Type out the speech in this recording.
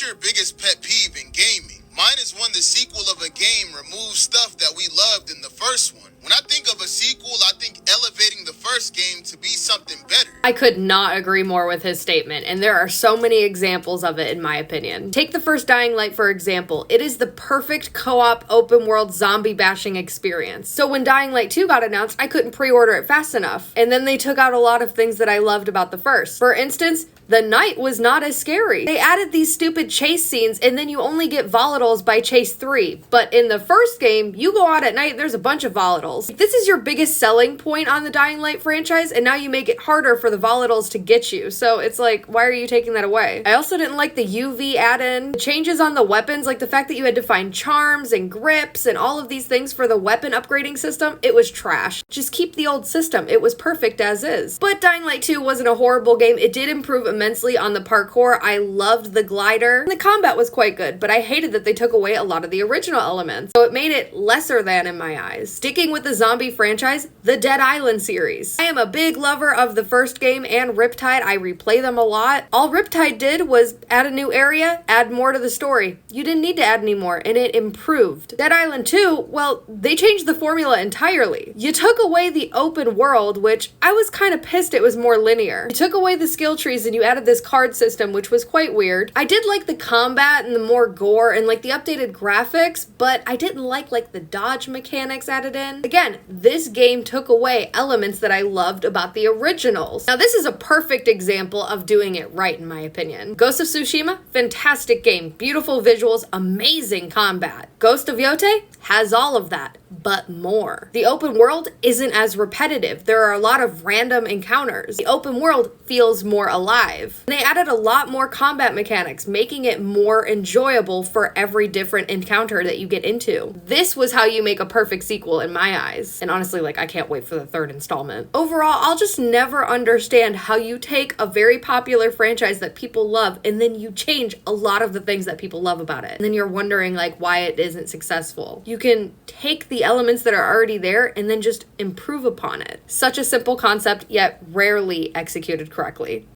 What's your biggest pet peeve in gaming? Mine is when the sequel of a game removes stuff that we loved in the first one. When I think of a sequel, I think elevating the first game to be something better. I could not agree more with his statement, and there are so many examples of it in my opinion. Take the first Dying Light for example. It is the perfect co-op open world zombie bashing experience. So when Dying Light 2 got announced, I couldn't pre-order it fast enough. And then they took out a lot of things that I loved about the first. For instance, the night was not as scary. They added these stupid chase scenes and then you only get volatiles by chase 3. But in the first game, you go out at night, there's a bunch of volatiles. This is your biggest selling point on the Dying Light franchise, and now you make it harder for the volatiles to get you. So it's like, why are you taking that away? I also didn't like the UV add-in. The changes on the weapons, like the fact that you had to find charms and grips and all of these things for the weapon upgrading system, it was trash. Just keep the old system. It was perfect as is. But Dying Light 2 wasn't a horrible game. It did improve immensely on the parkour. I loved the glider. And the combat was quite good, but I hated that they took away a lot of the original elements. So it made it lesser than in my eyes. Sticking with the zombie franchise, the Dead Island series. I am a big lover of the first game and Riptide. I replay them a lot. All Riptide did was add a new area, add more to the story. You didn't need to add any more, and it improved. Dead Island 2, well, they changed the formula entirely. You took away the open world, which I was kind of pissed it was more linear. You took away the skill trees and you added this card system, which was quite weird. I did like the combat and the more gore and like the updated graphics, but I didn't like the dodge mechanics added in. Again, this game took away elements that I loved about the originals. Now this is a perfect example of doing it right in my opinion. Ghost of Tsushima, fantastic game, beautiful visuals, amazing combat. Ghost of Yote has all of that, but more. The open world isn't as repetitive. There are a lot of random encounters. The open world feels more alive. And they added a lot more combat mechanics, making it more enjoyable for every different encounter that you get into. This was how you make a perfect sequel in my eyes. And honestly, I can't wait for the third installment. Overall, I'll just never understand how you take a very popular franchise that people love and then you change a lot of the things that people love about it. And then you're wondering why it isn't successful. You can take the elements that are already there and then just improve upon it. Such a simple concept, yet rarely executed correctly.